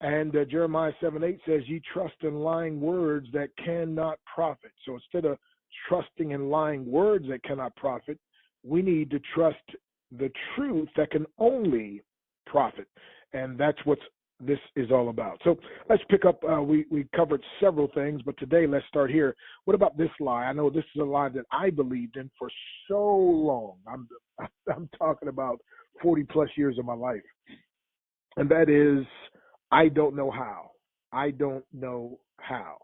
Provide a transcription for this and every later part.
And Jeremiah 7:8 says, ye trust in lying words that cannot profit. So instead of trusting in lying words that cannot profit, we need to trust the truth that can only profit. And that's what this is all about. So let's pick up. We covered several things, but today let's start here. What about this lie? I know this is a lie that I believed in for so long. I'm talking about 40 plus years of my life. And that is, I don't know how. I don't know how.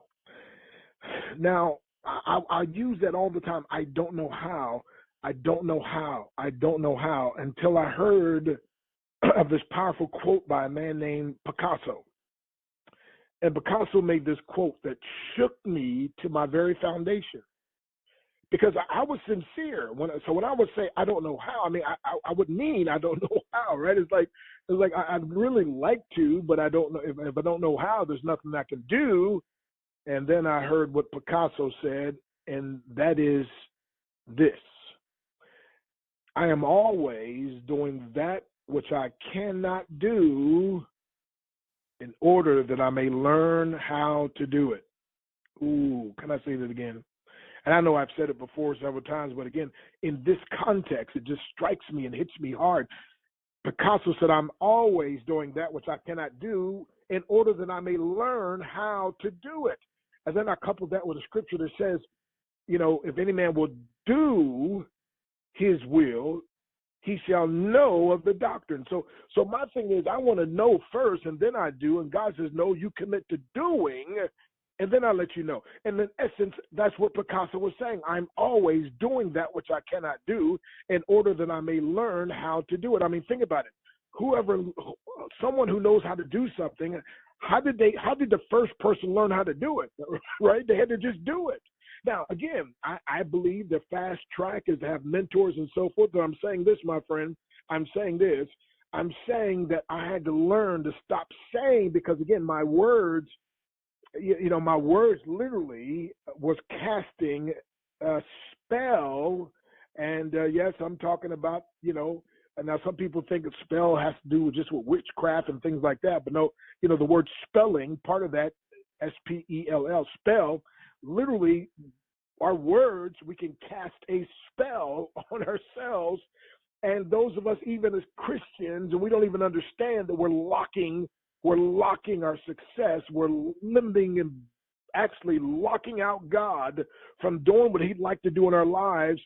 Now, I use that all the time. I don't know how. I don't know how. I don't know how, until I heard of this powerful quote by a man named Picasso. And Picasso made this quote that shook me to my very foundation. Because I was sincere when I would say I don't know how. I mean, I would mean I don't know how, right? It's like I'd really like to, but I don't know. If I don't know how, there's nothing I can do. And then I heard what Picasso said, and that is this: I am always doing that which I cannot do, in order that I may learn how to do it. Ooh, can I say that again? And I know I've said it before several times, but again, in this context, it just strikes me and hits me hard. Picasso said, I'm always doing that which I cannot do, in order that I may learn how to do it. And then I coupled that with a scripture that says, if any man will do his will, he shall know of the doctrine. So my thing is, I want to know first, and then I do. And God says, no, you commit to doing, and then I'll let you know. And in essence, that's what Picasso was saying. I'm always doing that which I cannot do, in order that I may learn how to do it. I mean, think about it. Someone who knows how to do something, how did the first person learn how to do it? Right? They had to just do it. Now, again, I believe the fast track is to have mentors and so forth. But I'm saying this, my friend. I'm saying that I had to learn to stop saying, because again, my words, my words literally was casting a spell. And yes, I'm talking about, and now some people think a spell has to do just with witchcraft and things like that. But no, the word spelling, part of that, spell, spell, literally, our words, we can cast a spell on ourselves. And those of us, even as Christians, and we don't even understand that we're locking our success. We're limiting and actually locking out God from doing what he'd like to do in our lives.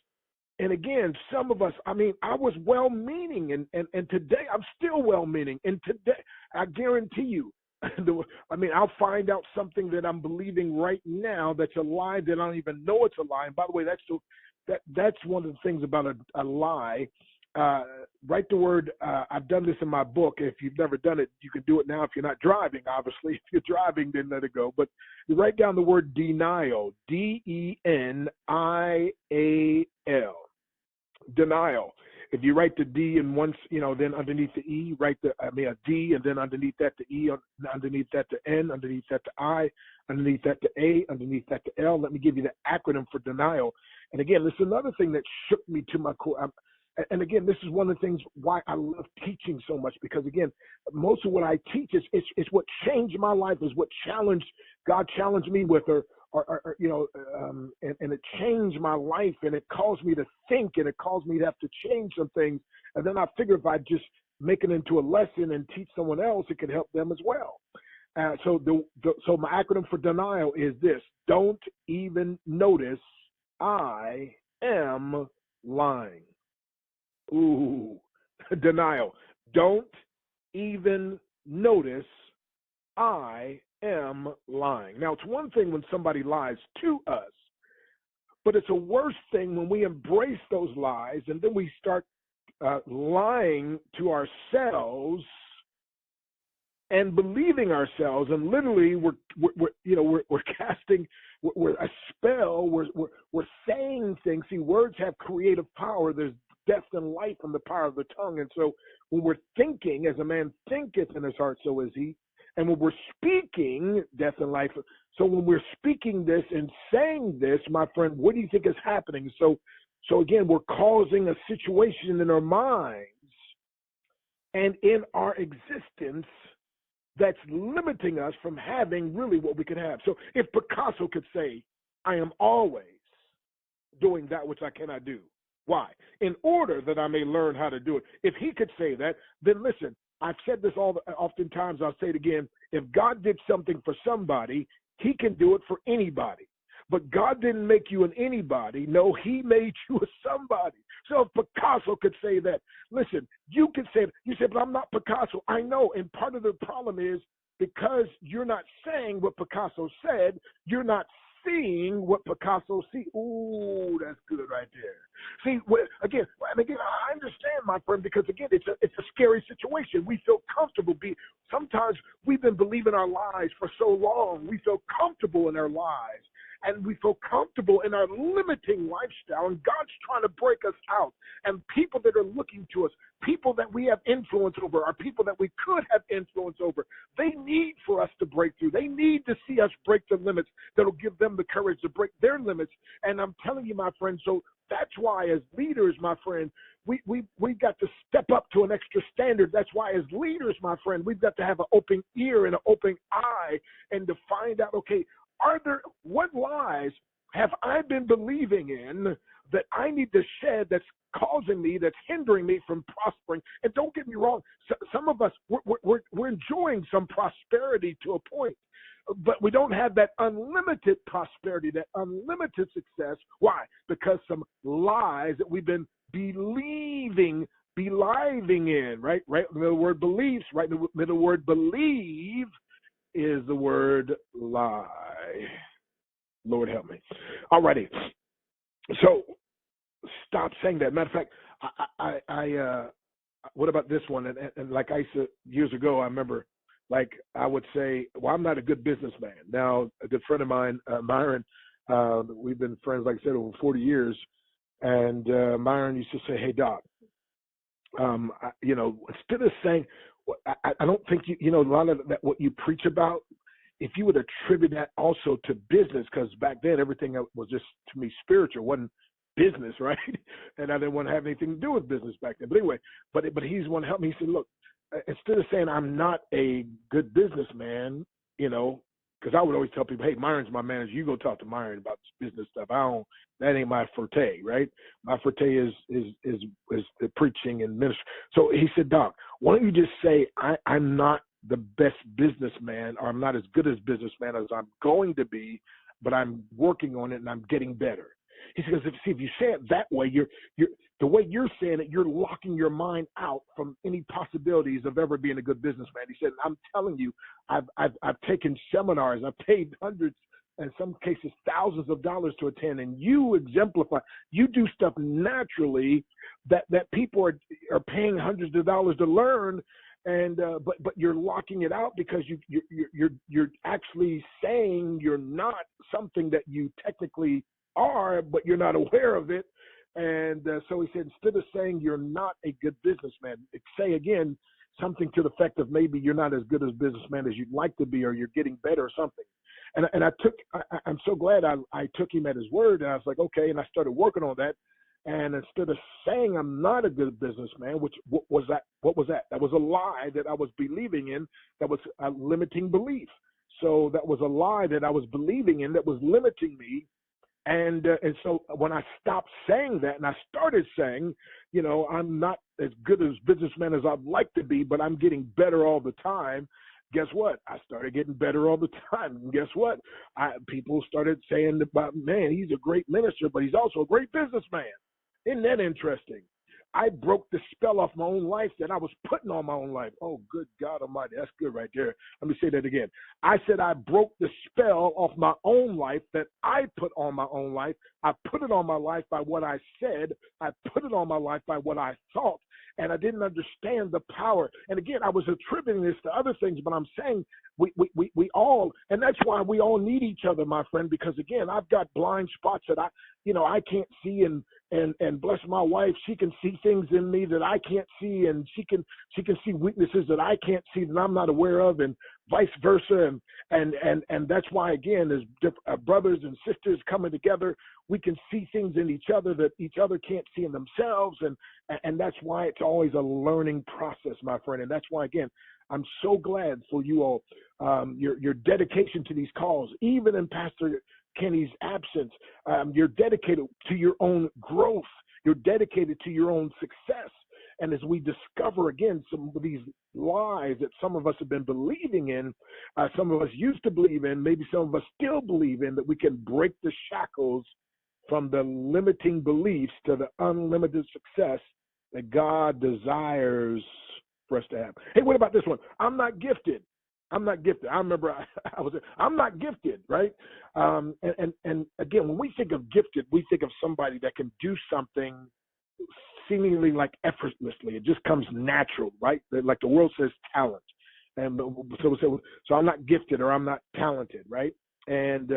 And again, some of us, I mean, I was well-meaning, and today I'm still well-meaning. And today, I guarantee you, I'll find out something that I'm believing right now that's a lie that I don't even know it's a lie. And by the way, that's one of the things about a lie. Write the word, I've done this in my book. If you've never done it, you can do it now if you're not driving, obviously. If you're driving, then let it go. But you write down the word denial, Denial, denial. If you write the D and once, then underneath the E, write a D, and then underneath that the E, underneath that the N, underneath that the I, underneath that the A, underneath that the L. Let me give you the acronym for denial. And again, this is another thing that shook me to my core. And again, this is one of the things why I love teaching so much, because again, most of what I teach is what changed my life, is what God challenged me with, and it changed my life, and it caused me to think, and it caused me to have to change some things. And then I figured if I just make it into a lesson and teach someone else, it could help them as well. So my acronym for denial is this: don't even notice I am lying. Ooh, denial. Don't even notice I am lying. Now, it's one thing when somebody lies to us, but it's a worse thing when we embrace those lies and then we start lying to ourselves and believing ourselves, and literally we're casting a spell. We're saying things. See, words have creative power. There's death and life in the power of the tongue. And so when we're thinking, as a man thinketh in his heart, so is he. And when we're speaking, death and life. So when we're speaking this and saying this, my friend, what do you think is happening? So again, we're causing a situation in our minds and in our existence that's limiting us from having really what we could have. So if Picasso could say, I am always doing that which I cannot do. Why? In order that I may learn how to do it. If he could say that, then listen, I've said this oftentimes, I'll say it again. If God did something for somebody, he can do it for anybody. But God didn't make you an anybody. No, he made you a somebody. So if Picasso could say that, listen, you can say, you say, but I'm not Picasso. I know. And part of the problem is because you're not saying what Picasso said, you're not seeing what Picasso see. Ooh, that's good right there. See, again, I understand, my friend, because again, it's a scary situation. We feel comfortable. Sometimes we've been believing our lies for so long. We feel comfortable in our lies. And we feel comfortable in our limiting lifestyle, and God's trying to break us out. And people that are looking to us, people that we have influence over, are people that we could have influence over. They need for us to break through. They need to see us break the limits that'll give them the courage to break their limits. And I'm telling you, my friend, so that's why as leaders, my friend, we've got to step up to an extra standard. That's why as leaders, my friend, we've got to have an open ear and an open eye and to find out, okay, what lies have I been believing in that I need to shed that's causing me, that's hindering me from prospering? And don't get me wrong, some of us, we're enjoying some prosperity to a point, but we don't have that unlimited prosperity, that unlimited success. Why? Because some lies that we've been believing in, right? Right in the word beliefs, right in the word believe is the word lie. Lord help me. All righty. So stop saying that. Matter of fact, I what about this one? And like I said years ago, I remember, like I would say, well, I'm not a good businessman. Now, a good friend of mine, Myron, we've been friends, like I said, over 40 years. And Myron used to say, hey, Doc, instead of saying, I don't think a lot of that what you preach about, if you would attribute that also to business, because back then everything was just, to me, spiritual, wasn't business, right? And I didn't want to have anything to do with business back then. But anyway, but he's one to help me. He said, look, instead of saying I'm not a good businessman, because I would always tell people, hey, Myron's my manager. You go talk to Myron about this business stuff. That ain't my forte, right? My forte is the preaching and ministry. So he said, Doc, why don't you just say I'm not the best businessman, or I'm not as good as businessman as I'm going to be, but I'm working on it and I'm getting better. He says, if you say it that way, you're the way you're saying it, you're locking your mind out from any possibilities of ever being a good businessman. He said, I'm telling you, I've taken seminars, I've paid hundreds, in some cases thousands of dollars to attend, and you exemplify. You do stuff naturally that people are paying hundreds of dollars to learn, and but you're locking it out because you're actually saying you're not something that you technically are, but you're not aware of it. And so he said, instead of saying you're not a good businessman, say again something to the effect of maybe you're not as good as a businessman as you'd like to be, or you're getting better or something. And I'm so glad I took him at his word, and I was like, okay, and I started working on that. And instead of saying I'm not a good businessman, what was that? That was a lie that I was believing in. That was a limiting belief. So that was a lie that I was believing in that was limiting me. And so when I stopped saying that and I started saying, I'm not as good as businessman as I'd like to be, but I'm getting better all the time. Guess what? I started getting better all the time. And guess what? People started saying about, man, he's a great minister, but he's also a great businessman. Isn't that interesting? I broke the spell off my own life that I was putting on my own life. Oh, good God Almighty. That's good right there. Let me say that again. I said I broke the spell off my own life that I put on my own life. I put it on my life by what I said. I put it on my life by what I thought. And I didn't understand the power. And again, I was attributing this to other things, but I'm saying we all, and that's why we all need each other, my friend, because again, I've got blind spots that I can't see, and bless my wife, she can see things in me that I can't see, and she can see weaknesses that I can't see that I'm not aware of, and vice versa. And that's why, again, as brothers and sisters coming together, we can see things in each other that each other can't see in themselves. And that's why it's always a learning process, my friend. And that's why, again, I'm so glad for you all, your dedication to these calls, even in Pastor Kenny's absence. You're dedicated to your own growth. You're dedicated to your own success. And as we discover again some of these lies that some of us have been believing in, some of us used to believe in, maybe some of us still believe in, that we can break the shackles from the limiting beliefs to the unlimited success that God desires for us to have. Hey, what about this one? I'm not gifted. I'm not gifted. I remember I'm not gifted, right? And again, when we think of gifted, we think of somebody that can do something seemingly like effortlessly. It just comes natural, right? Like the world says talent. And so I'm not gifted or I'm not talented, right? And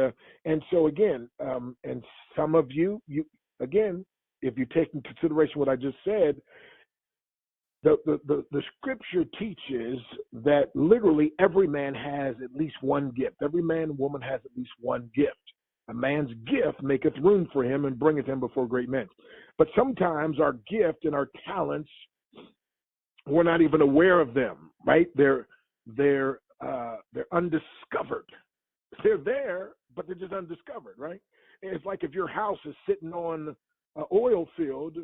so again, and some of you again, if you take into consideration what I just said, the scripture teaches that literally every man has at least one gift. Every man and woman has at least one gift. A man's gift maketh room for him and bringeth him before great men. But sometimes our gift and our talents, we're not even aware of them, right? They're undiscovered. They're there, but they're just undiscovered, right? It's like if your house is sitting on an oil field,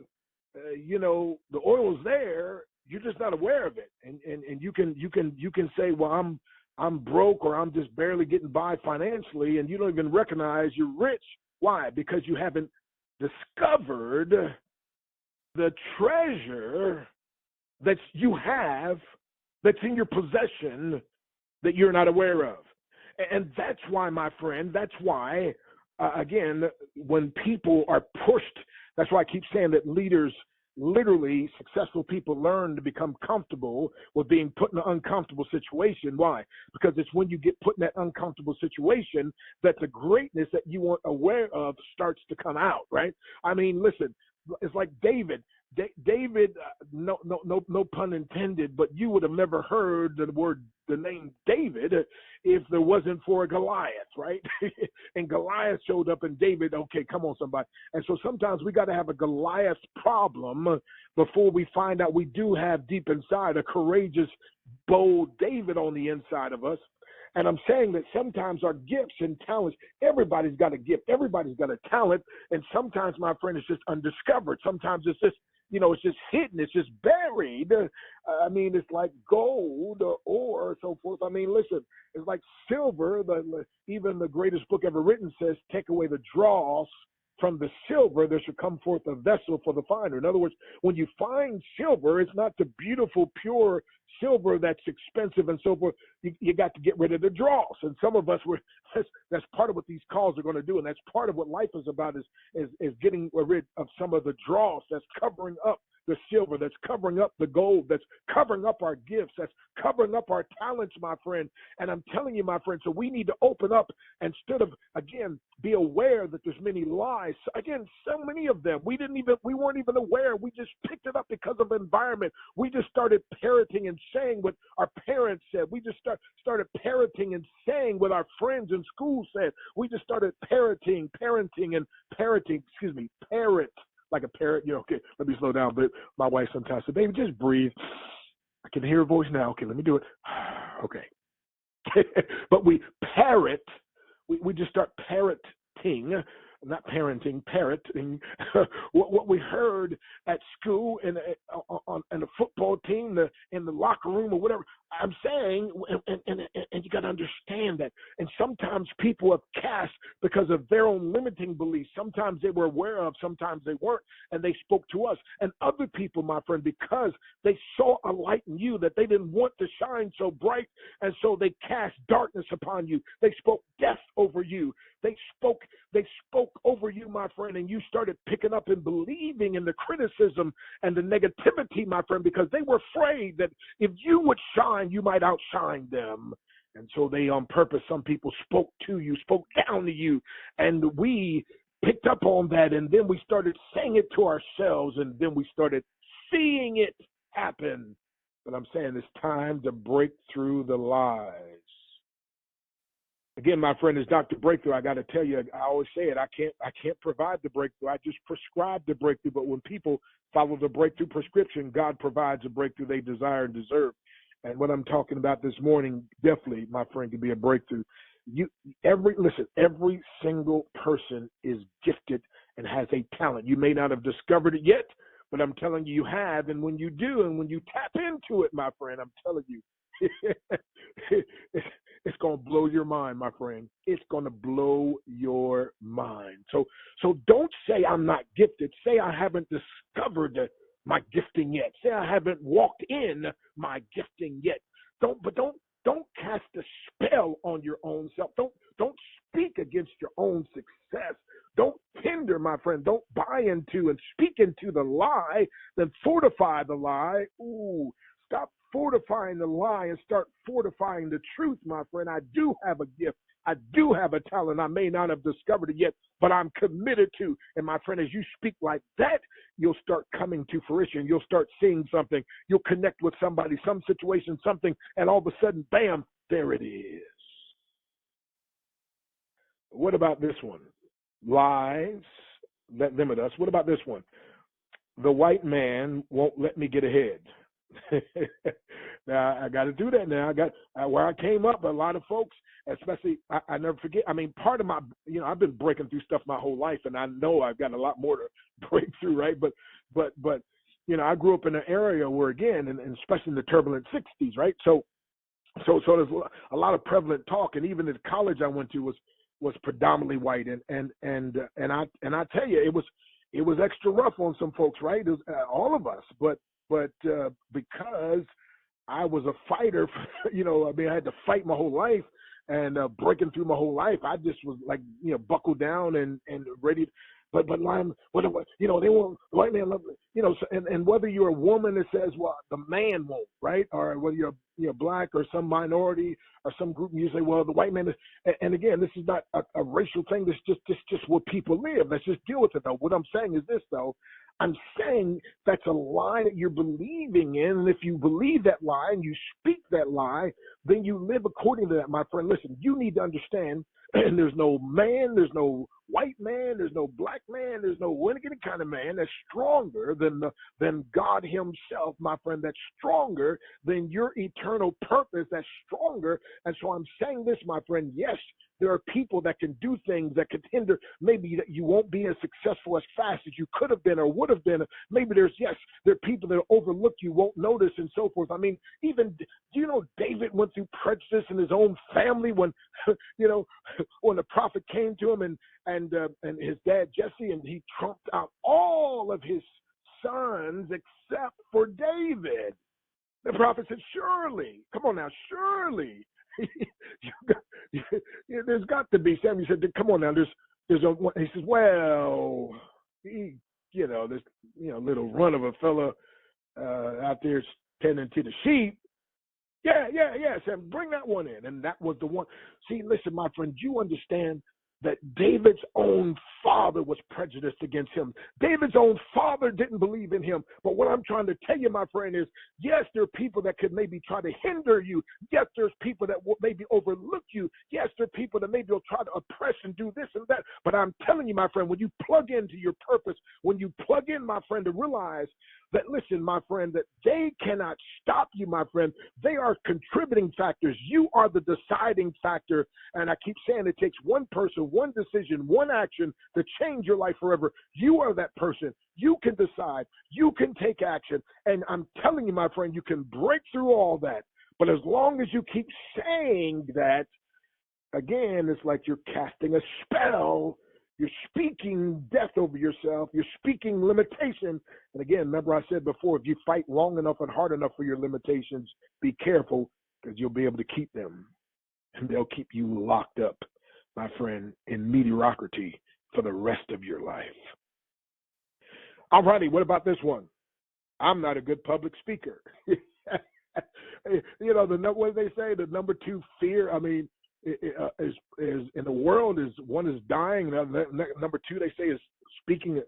the oil's there, you're just not aware of it, and you can say, well, I'm broke, or I'm just barely getting by financially, and you don't even recognize you're rich. Why? Because you haven't discovered the treasure that you have, that's in your possession, that you're not aware of. And that's why, my friend, again, when people are pushed, that's why I keep saying that leaders, literally successful people, learn to become comfortable with being put in an uncomfortable situation. Why? Because it's when you get put in that uncomfortable situation that the greatness that you weren't aware of starts to come out, right? I mean, listen, it's like David. David, no pun intended, but you would have never heard the name David if there wasn't for Goliath, right? And Goliath showed up, and David, okay, come on, somebody. And so sometimes we got to have a Goliath problem before we find out we do have deep inside a courageous, bold David on the inside of us. And I'm saying that sometimes our gifts and talents, everybody's got a gift, everybody's got a talent, and sometimes, my friend, it's just undiscovered. Sometimes it's just, it's just hidden, it's just buried. I mean, it's like gold or so forth. I mean, listen, it's like silver. Even the greatest book ever written says, take away the dross from the silver, there should come forth a vessel for the finder. In other words, when you find silver, it's not the beautiful, pure silver that's expensive and so forth. You got to get rid of the dross. And some of us, that's part of what these calls are going to do. And that's part of what life is about, is getting rid of some of the dross that's covering up the silver, that's covering up the gold, that's covering up our gifts, that's covering up our talents, my friend. And I'm telling you, my friend, so we need to open up instead of, again, be aware that there's many lies. Again, so many of them. We weren't even aware. We just picked it up because of environment. We just started parroting and saying what our parents said. We just started parroting and saying what our friends in school said. We just started parrot. Like a parrot, okay, let me slow down. But my wife sometimes says, baby, just breathe. I can hear her voice now. Okay, let me do it. Okay. But we parrot, we just start parroting, not parenting, parroting what we heard at school, in the football team, in the locker room, or whatever. I'm saying, and you got to understand that. And sometimes people have cast because of their own limiting beliefs. Sometimes they were aware of, sometimes they weren't, and they spoke to us. And other people, my friend, because they saw a light in you that they didn't want to shine so bright, and so they cast darkness upon you. They spoke death over you. They spoke over you, my friend, and you started picking up and believing in the criticism and the negativity, my friend, because they were afraid that if you would shine, you might outshine them. And so they, on purpose, some people spoke to you, spoke down to you, and we picked up on that, and then we started saying it to ourselves, and then we started seeing it happen. But I'm saying it's time to break through the lies. Again, my friend, is Dr. Breakthrough. I got to tell you, I always say it, I can't provide the breakthrough. I just prescribe the breakthrough. But when people follow the breakthrough prescription, God provides the breakthrough they desire and deserve. And what I'm talking about this morning definitely, my friend, could be a breakthrough. Every single person is gifted and has a talent. You may not have discovered it yet, but I'm telling you, you have. And when you do, and when you tap into it, my friend, I'm telling you, it's going to blow your mind, my friend. It's going to blow your mind. So don't say I'm not gifted. Say I haven't discovered my gifting yet. Say I haven't walked in my gifting yet. Don't cast a spell on your own self. Don't speak against your own success. Don't hinder, my friend. Don't buy into and speak into the lie, then fortify the lie. Ooh, stop fortifying the lie and start fortifying the truth, my friend. I do have a gift. I do have a talent. I may not have discovered it yet, but I'm committed to. And my friend, as you speak like that, you'll start coming to fruition. You'll start seeing something. You'll connect with somebody, some situation, something, and all of a sudden, bam, there it is. What about this one? Lies that limit us. What about this one? The white man won't let me get ahead. Now I got to do that. Now I got where I came up. A lot of folks, especially, I never forget. I mean, part of my, I've been breaking through stuff my whole life, and I know I've got a lot more to break through, right? But I grew up in an area where, again, and especially in the turbulent '60s, right? So there's a lot of prevalent talk, and even the college I went to was predominantly white, and I tell you, it was extra rough on some folks, right? It was, all of us, but because I was a fighter, I had to fight my whole life and breaking through my whole life. I just was like, buckled down and ready. But they want the white man, and whether you're a woman that says, well, the man won't, right? Or whether you're black or some minority or some group, and you say, well, the white man is, and again, this is not a racial thing. This just where people live. Let's just deal with it, though. What I'm saying is this, though. I'm saying that's a lie that you're believing in, and if you believe that lie and you speak that lie, then you live according to that, my friend. Listen, you need to understand, and there's no man, there's no white man, there's no black man, there's no any kind of man that's stronger than God himself, my friend, that's stronger than your eternal purpose, that's stronger. And so I'm saying this, my friend, yes, there are people that can do things that could hinder, maybe that you won't be as successful as fast as you could have been or would have been. Maybe there are people that overlook you, won't notice, and so forth. I mean, even, do you know David went through prejudice in his own family when, when the prophet came to him and his dad Jesse, and he trumped out all of his sons except for David. The prophet said, surely, come on now, surely. There's got to be. Samuel said, come on now, there's a, he says, well, this, little run of a fella out there tending to the sheep. Yeah, Sam, bring that one in. And that was the one. See, listen, my friend, you understand that David's own father was prejudiced against him. David's own father didn't believe in him. But what I'm trying to tell you, my friend, is yes, there are people that could maybe try to hinder you. Yes, there's people that will maybe overlook you. Yes, there are people that maybe will try to oppress and do this and that. But I'm telling you, my friend, when you plug into your purpose, when you plug in, my friend, to realize that, listen, my friend, that they cannot stop you, my friend. They are contributing factors. You are the deciding factor. And I keep saying it takes one person, one decision, one action to change your life forever. You are that person. You can decide. You can take action. And I'm telling you, my friend, you can break through all that. But as long as you keep saying that, again, it's like you're casting a spell. You're speaking death over yourself. You're speaking limitation. And again, remember I said before, if you fight long enough and hard enough for your limitations, be careful, because you'll be able to keep them. And they'll keep you locked up, my friend, in mediocrity for the rest of your life. All righty, what about this one? I'm not a good public speaker. What do they say? The number two fear, I mean, is in the world is one is dying. Number two, they say, is speaking,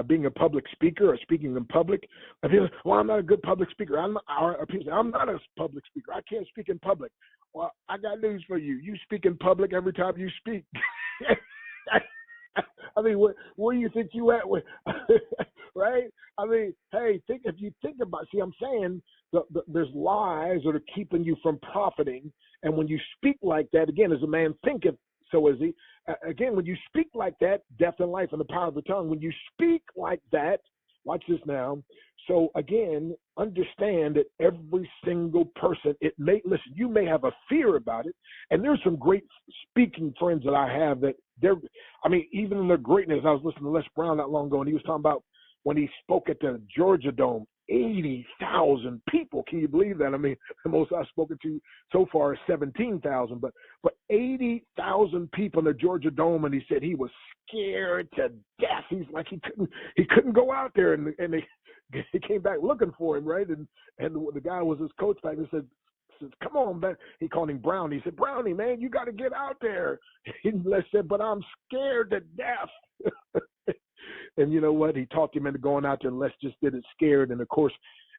being a public speaker or speaking in public. I mean, well, I'm not a good public speaker. I'm not a public speaker. I can't speak in public. Well, I got news for you. You speak in public every time you speak. I mean, where do you think you at with, right? I mean, hey, if you think about, see, I'm saying there's lies that are keeping you from profiting. And when you speak like that, again, as a man thinketh, so is he. Again, when you speak like that, death and life and the power of the tongue, when you speak like that, watch this now. So again, understand that every single person, listen, you may have a fear about it. And there's some great speaking friends that I have that even in their greatness, I was listening to Les Brown not long ago, and he was talking about when he spoke at the Georgia Dome, 80,000 people. Can you believe that? I mean, the most I've spoken to so far is 17,000, but 80,000 people in the Georgia Dome, and he said he was scared to death. He's like he couldn't go out there, and they came back looking for him, right? And the guy was his coach back and said, "Come on, man." He called him Brownie. He said, "Brownie, man, you got to get out there." And Les said, "But I'm scared to death." And you know what? He talked him into going out there, and Les just did it scared. And of course,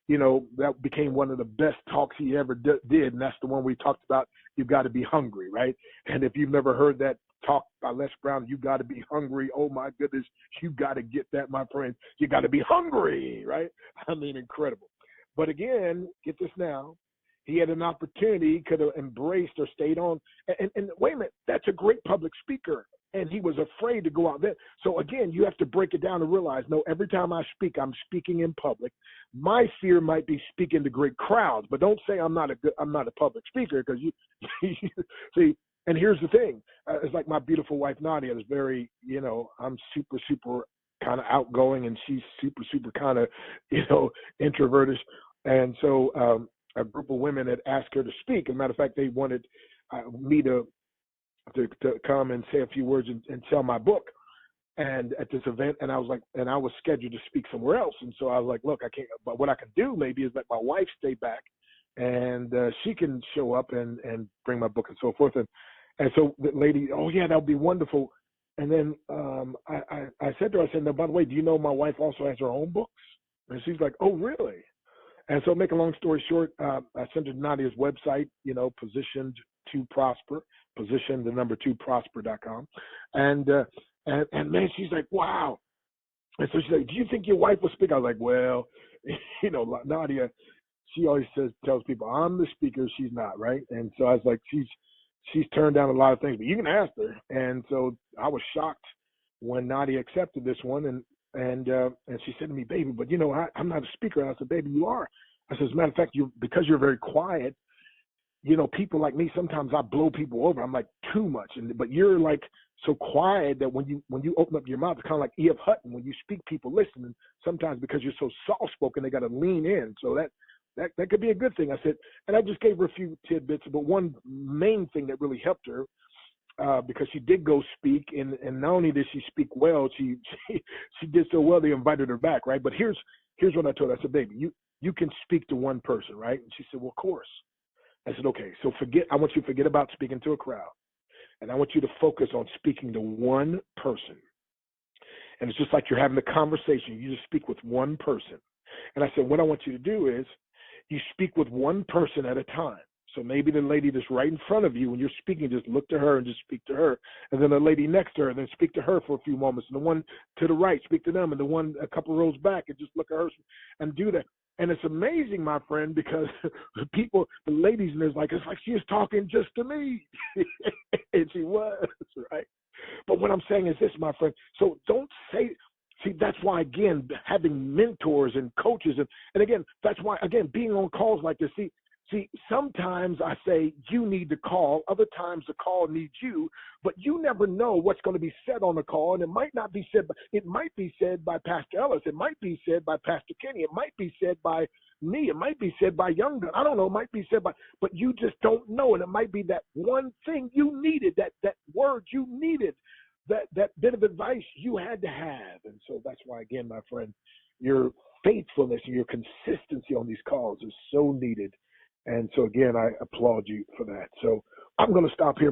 that became one of the best talks he ever did. And that's the one we talked about. You got to be hungry, right? And if you've never heard that talk by Les Brown, you got to be hungry. Oh my goodness, you got to get that, my friend. You got to be hungry, right? I mean, incredible. But again, get this now. He had an opportunity, could have embraced or stayed on. And wait a minute, that's a great public speaker. And he was afraid to go out there. So again, you have to break it down and realize, no, every time I speak, I'm speaking in public. My fear might be speaking to great crowds, but don't say I'm not a public speaker, because you see. And here's the thing: it's like my beautiful wife Nadia is very, I'm super, super kind of outgoing, and she's super, super kind of, introverted. And so a group of women had asked her to speak. As a matter of fact, they wanted me to come and say a few words and sell my book, and at this event. And I was like, and I was scheduled to speak somewhere else. And so I was like, look, I can't, but what I can do maybe is let my wife stay back, and she can show up and bring my book and so forth. And so the lady, oh yeah, that would be wonderful. And then I said to her, I said, now, by the way, do you know my wife also has her own books? And she's like, oh, really? And so, make a long story short, I sent her to Nadia's website, Positioned to Prosper, position2prosper.com. And man, she's like, wow. And so she's like, do you think your wife will speak? I was like, well, Nadia, she always tells people I'm the speaker, she's not, right? And so I was like, she's turned down a lot of things, but you can ask her. And so I was shocked when Nadia accepted this one, and she said to me, baby, but I'm not a speaker. And I said, baby, you are. I said, as a matter of fact, because you're very quiet, people like me, sometimes I blow people over. I'm like too much. But you're like so quiet that when you open up your mouth, it's kind of like E.F. Hutton. When you speak, people listen. And sometimes because you're so soft spoken, they got to lean in. So that could be a good thing. I said, and I just gave her a few tidbits, but one main thing that really helped her, because she did go speak, and not only did she speak well, she did so well they invited her back, right? But here's what I told her. I said, baby, you can speak to one person, right? And she said, well, of course. I said, okay, so I want you to forget about speaking to a crowd, and I want you to focus on speaking to one person. And it's just like you're having a conversation. You just speak with one person. And I said, what I want you to do is you speak with one person at a time. So maybe the lady that's right in front of you, when you're speaking, just look to her and just speak to her. And then the lady next to her, then speak to her for a few moments. And the one to the right, speak to them. And the one a couple rows back, and just look at her and do that. And it's amazing, my friend, because the ladies in there's like, it's like she was talking just to me. And she was, right? But what I'm saying is this, my friend. So don't say, see, that's why, again, having mentors and coaches, and again, that's why, again, being on calls like this, see, sometimes I say you need to call. Other times the call needs you, but you never know what's going to be said on the call, and it might not be said. It might be said by Pastor Ellis. It might be said by Pastor Kenny. It might be said by me. It might be said by Young Gun. I don't know. It might be said by, but you just don't know, and it might be that one thing you needed, that word you needed, that bit of advice you had to have. And so that's why, again, my friend, your faithfulness and your consistency on these calls is so needed. And so, again, I applaud you for that. So I'm going to stop here.